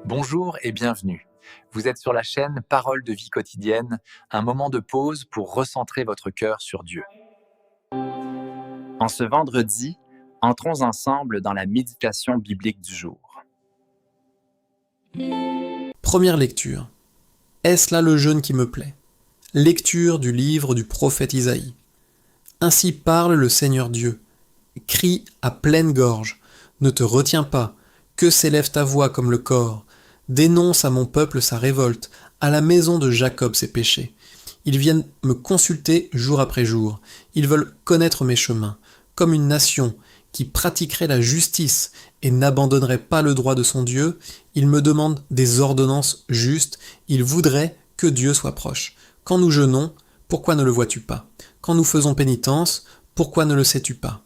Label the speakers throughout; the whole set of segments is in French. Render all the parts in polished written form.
Speaker 1: Bonjour et bienvenue. Vous êtes sur la chaîne Parole de vie quotidienne, un moment de pause pour recentrer votre cœur sur Dieu. En ce vendredi, entrons ensemble dans la méditation biblique du jour.
Speaker 2: Première lecture. Est-ce là le jeûne qui me plaît? Lecture du livre du prophète Isaïe. Ainsi parle le Seigneur Dieu. Crie à pleine gorge. Ne te retiens pas. Que s'élève ta voix comme le cor. Dénonce à mon peuple sa révolte, à la maison de Jacob ses péchés. Ils viennent me consulter jour après jour. Ils veulent connaître mes chemins, comme une nation qui pratiquerait la justice et n'abandonnerait pas le droit de son Dieu. Ils me demandent des ordonnances justes. Ils voudraient que Dieu soit proche. Quand nous jeûnons, pourquoi ne le vois-tu pas? Quand nous faisons pénitence, pourquoi ne le sais-tu pas?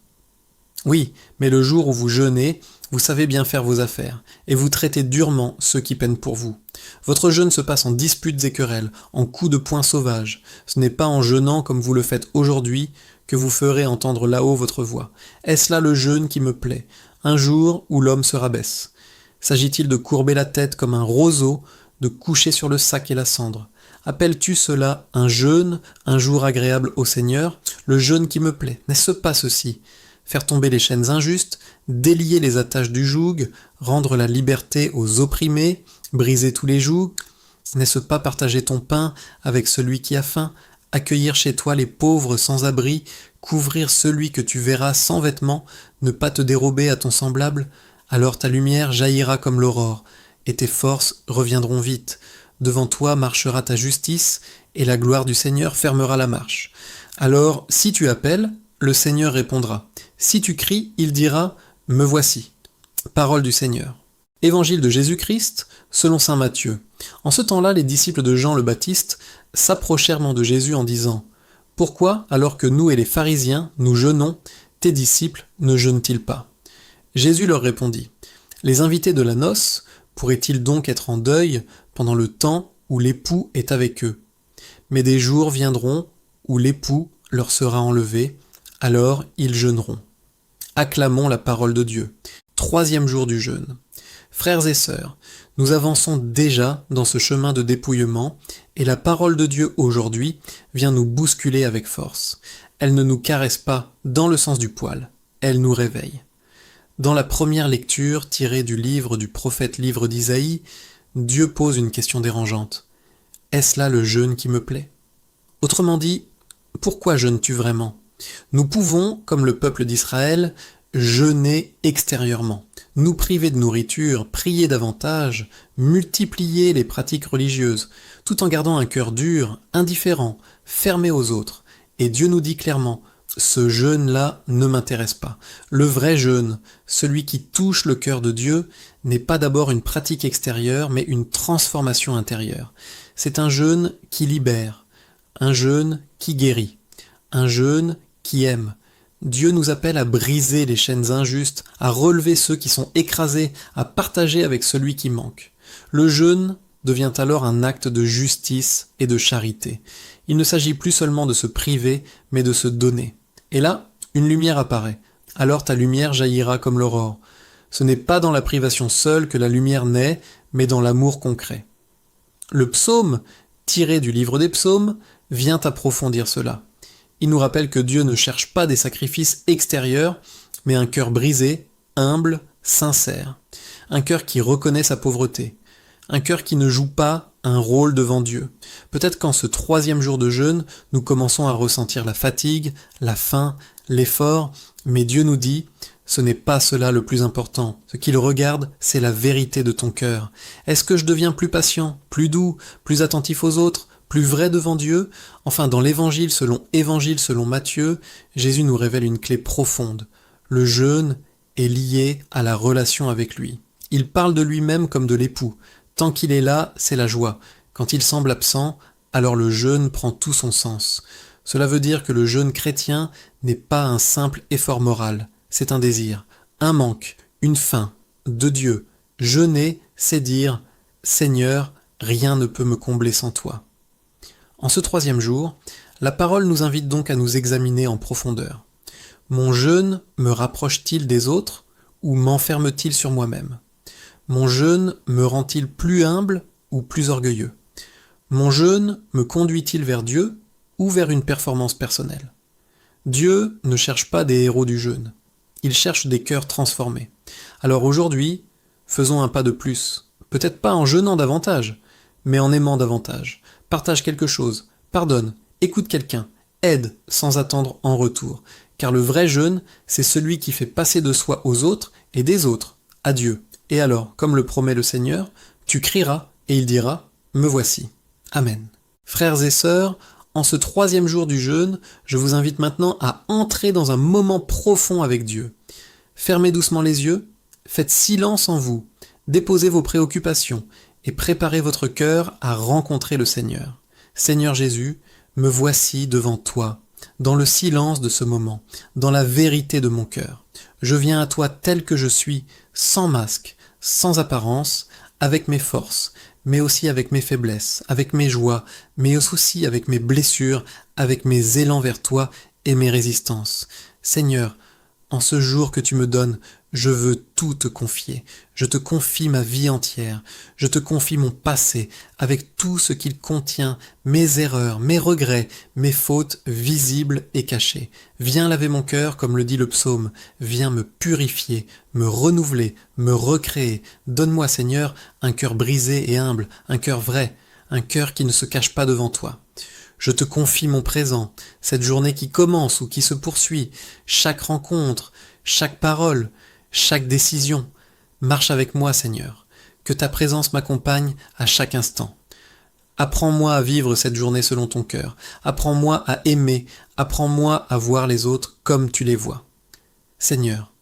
Speaker 2: Oui, mais le jour où vous jeûnez, vous savez bien faire vos affaires, et vous traitez durement ceux qui peinent pour vous. Votre jeûne se passe en disputes et querelles, en coups de poing sauvages. Ce n'est pas en jeûnant comme vous le faites aujourd'hui que vous ferez entendre là-haut votre voix. Est-ce là le jeûne qui me plaît, un jour où l'homme se rabaisse? S'agit-il de courber la tête comme un roseau, de coucher sur le sac et la cendre? Appelles-tu cela un jeûne, un jour agréable au Seigneur? Le jeûne qui me plaît, n'est-ce pas ceci? Faire tomber les chaînes injustes, délier les attaches du joug, rendre la liberté aux opprimés, briser tous les jougs? N'est-ce pas partager ton pain avec celui qui a faim, accueillir chez toi les pauvres sans abri, couvrir celui que tu verras sans vêtements, ne pas te dérober à ton semblable? Alors ta lumière jaillira comme l'aurore, et tes forces reviendront vite. Devant toi marchera ta justice, et la gloire du Seigneur fermera la marche. Alors, si tu appelles, le Seigneur répondra. Si tu cries, il dira « Me voici ». Parole du Seigneur. Évangile de Jésus-Christ, selon saint Matthieu. En ce temps-là, les disciples de Jean le Baptiste s'approchèrent de Jésus en disant « Pourquoi, alors que nous et les pharisiens, nous jeûnons, tes disciples ne jeûnent-ils pas ?» Jésus leur répondit « Les invités de la noce pourraient-ils donc être en deuil pendant le temps où l'époux est avec eux? Mais des jours viendront où l'époux leur sera enlevé, alors ils jeûneront. » Acclamons la parole de Dieu. Troisième jour du jeûne. Frères et sœurs, nous avançons déjà dans ce chemin de dépouillement et la parole de Dieu aujourd'hui vient nous bousculer avec force. Elle ne nous caresse pas dans le sens du poil, elle nous réveille. Dans la première lecture tirée du livre du prophète livre d'Isaïe, Dieu pose une question dérangeante. Est-ce là le jeûne qui me plaît? Autrement dit, pourquoi jeûnes-tu vraiment? Nous pouvons, comme le peuple d'Israël, jeûner extérieurement, nous priver de nourriture, prier davantage, multiplier les pratiques religieuses, tout en gardant un cœur dur, indifférent, fermé aux autres. Et Dieu nous dit clairement, ce jeûne-là ne m'intéresse pas. Le vrai jeûne, celui qui touche le cœur de Dieu, n'est pas d'abord une pratique extérieure, mais une transformation intérieure. C'est un jeûne qui libère, un jeûne qui guérit, un jeûne qui aime. Dieu nous appelle à briser les chaînes injustes, à relever ceux qui sont écrasés, à partager avec celui qui manque. Le jeûne devient alors un acte de justice et de charité. Il ne s'agit plus seulement de se priver, mais de se donner. Et là, une lumière apparaît. Alors ta lumière jaillira comme l'aurore. Ce n'est pas dans la privation seule que la lumière naît, mais dans l'amour concret. Le psaume, tiré du livre des psaumes, vient approfondir cela. Il nous rappelle que Dieu ne cherche pas des sacrifices extérieurs, mais un cœur brisé, humble, sincère. Un cœur qui reconnaît sa pauvreté. Un cœur qui ne joue pas un rôle devant Dieu. Peut-être qu'en ce troisième jour de jeûne, nous commençons à ressentir la fatigue, la faim, l'effort, mais Dieu nous dit, ce n'est pas cela le plus important. Ce qu'il regarde, c'est la vérité de ton cœur. Est-ce que je deviens plus patient, plus doux, plus attentif aux autres, plus vrai devant Dieu? Enfin, dans l'Évangile selon Matthieu, Jésus nous révèle une clé profonde. Le jeûne est lié à la relation avec lui. Il parle de lui-même comme de l'époux. Tant qu'il est là, c'est la joie. Quand il semble absent, alors le jeûne prend tout son sens. Cela veut dire que le jeûne chrétien n'est pas un simple effort moral, c'est un désir, un manque, une faim de Dieu. Jeûner, c'est dire « Seigneur, rien ne peut me combler sans toi ». En ce troisième jour, la parole nous invite donc à nous examiner en profondeur. Mon jeûne me rapproche-t-il des autres ou m'enferme-t-il sur moi-même? Mon jeûne me rend-il plus humble ou plus orgueilleux? Mon jeûne me conduit-il vers Dieu ou vers une performance personnelle? Dieu ne cherche pas des héros du jeûne. Il cherche des cœurs transformés. Alors aujourd'hui, faisons un pas de plus. Peut-être pas en jeûnant davantage, mais en aimant davantage. Partage quelque chose, pardonne, écoute quelqu'un, aide sans attendre en retour. Car le vrai jeûne, c'est celui qui fait passer de soi aux autres et des autres à Dieu. Et alors, comme le promet le Seigneur, tu crieras et il dira « Me voici ». Amen. Frères et sœurs, en ce 3e jour du jeûne, je vous invite maintenant à entrer dans un moment profond avec Dieu. Fermez doucement les yeux, faites silence en vous, déposez vos préoccupations et préparez votre cœur à rencontrer le Seigneur. Seigneur Jésus, me voici devant toi, dans le silence de ce moment, dans la vérité de mon cœur. Je viens à toi tel que je suis, sans masque, sans apparence, avec mes forces, mais aussi avec mes faiblesses, avec mes joies, mais aussi avec mes blessures, avec mes élans vers toi et mes résistances. Seigneur, en ce jour que tu me donnes, je veux tout te confier. Je te confie ma vie entière. Je te confie mon passé, avec tout ce qu'il contient, mes erreurs, mes regrets, mes fautes visibles et cachées. Viens laver mon cœur, comme le dit le psaume. Viens me purifier, me renouveler, me recréer. Donne-moi, Seigneur, un cœur brisé et humble, un cœur vrai, un cœur qui ne se cache pas devant toi. Je te confie mon présent, cette journée qui commence ou qui se poursuit, chaque rencontre, chaque parole, chaque décision. Marche avec moi, Seigneur, que ta présence m'accompagne à chaque instant. Apprends-moi à vivre cette journée selon ton cœur. Apprends-moi à aimer. Apprends-moi à voir les autres comme tu les vois. Seigneur,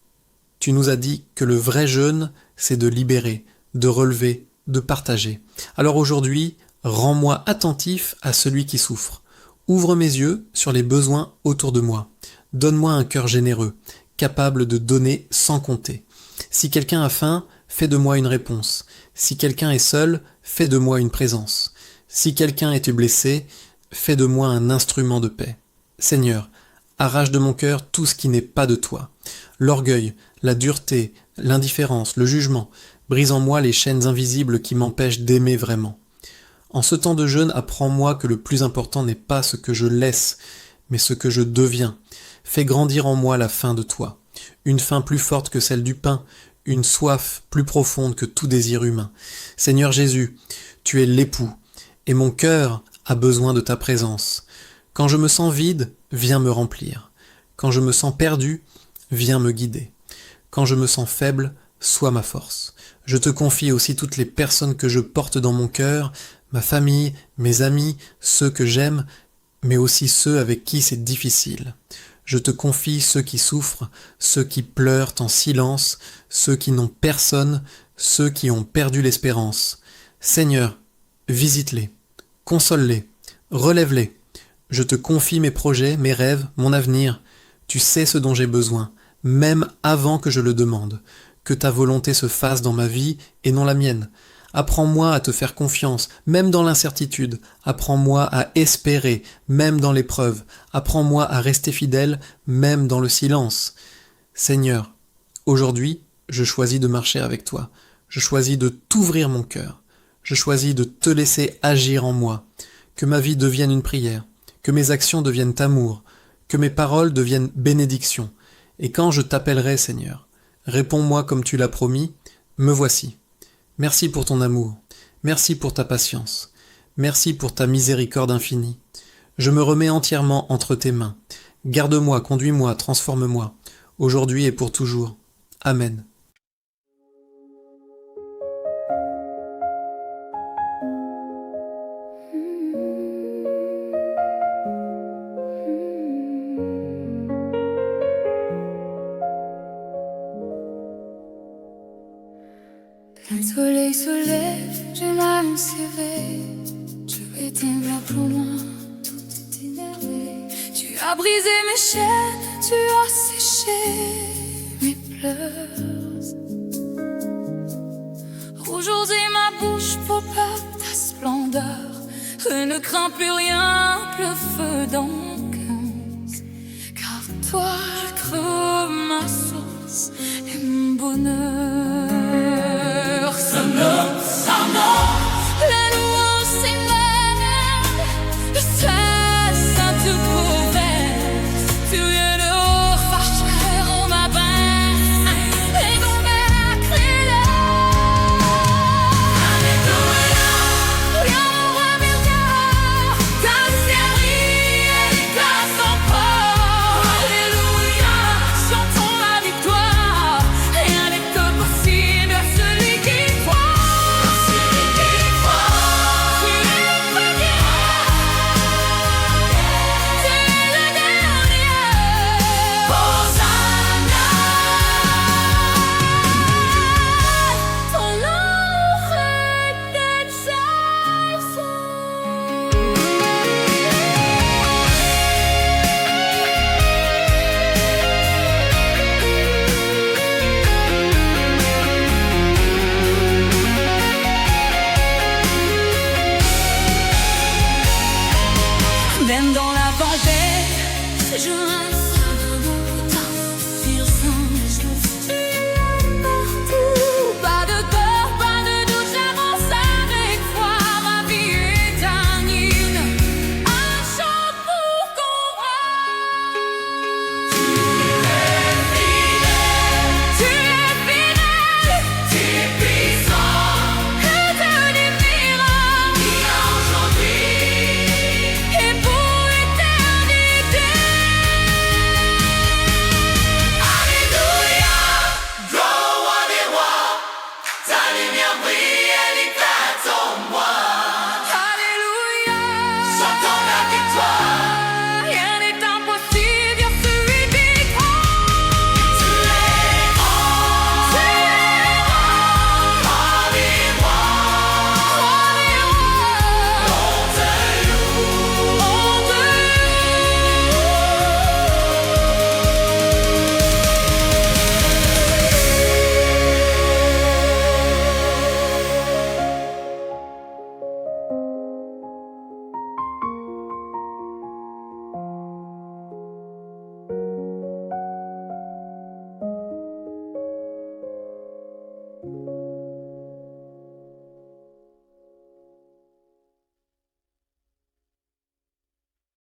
Speaker 2: tu nous as dit que le vrai jeûne, c'est de libérer, de relever, de partager. Alors aujourd'hui, rends-moi attentif à celui qui souffre. Ouvre mes yeux sur les besoins autour de moi. Donne-moi un cœur généreux, capable de donner sans compter. Si quelqu'un a faim, fais de moi une réponse. Si quelqu'un est seul, fais de moi une présence. Si quelqu'un était blessé, fais de moi un instrument de paix. Seigneur, arrache de mon cœur tout ce qui n'est pas de toi. L'orgueil, la dureté, l'indifférence, le jugement. Brise en moi les chaînes invisibles qui m'empêchent d'aimer vraiment. En ce temps de jeûne, apprends-moi que le plus important n'est pas ce que je laisse, mais ce que je deviens. Fais grandir en moi la faim de toi. Une faim plus forte que celle du pain, une soif plus profonde que tout désir humain. Seigneur Jésus, tu es l'époux, et mon cœur a besoin de ta présence. Quand je me sens vide, viens me remplir. Quand je me sens perdu, viens me guider. Quand je me sens faible, sois ma force. Je te confie aussi toutes les personnes que je porte dans mon cœur, ma famille, mes amis, ceux que j'aime, mais aussi ceux avec qui c'est difficile. Je te confie ceux qui souffrent, ceux qui pleurent en silence, ceux qui n'ont personne, ceux qui ont perdu l'espérance. Seigneur, visite-les, console-les, relève-les. Je te confie mes projets, mes rêves, mon avenir. Tu sais ce dont j'ai besoin, même avant que je le demande. Que ta volonté se fasse dans ma vie et non la mienne. Apprends-moi à te faire confiance, même dans l'incertitude. Apprends-moi à espérer, même dans l'épreuve. Apprends-moi à rester fidèle, même dans le silence. Seigneur, aujourd'hui, je choisis de marcher avec toi. Je choisis de t'ouvrir mon cœur. Je choisis de te laisser agir en moi. Que ma vie devienne une prière. Que mes actions deviennent amour. Que mes paroles deviennent bénédiction. Et quand je t'appellerai, Seigneur, réponds-moi comme tu l'as promis, me voici. Merci pour ton amour, merci pour ta patience, merci pour ta miséricorde infinie. Je me remets entièrement entre tes mains. Garde-moi, conduis-moi, transforme-moi, aujourd'hui et pour toujours. Amen.
Speaker 3: Le soleil se lève, j'ai l'âme serrée. Je vais t'en voir plus loin, tout est énervé. Tu as brisé mes chaînes, tu as séché mes pleurs. Aujourd'hui ma bouche proclame ta splendeur. Je ne crains plus rien, le feu dans mon cœur. Car toi, je creux ma source et mon bonheur. La louange s'élève de ta sainte prophète. Tu viens de haut, fâcheur en ma bain, et convaincre là. Alléluia, roi Bildar, ta série et ta sans port. Alléluia, chantons la victoire, rien n'est impossible à celui qui croit. Celui qui croit, tu es le premier, tu es le dernier. Hosanna, ton nom est exalté. Même dans la vallée, je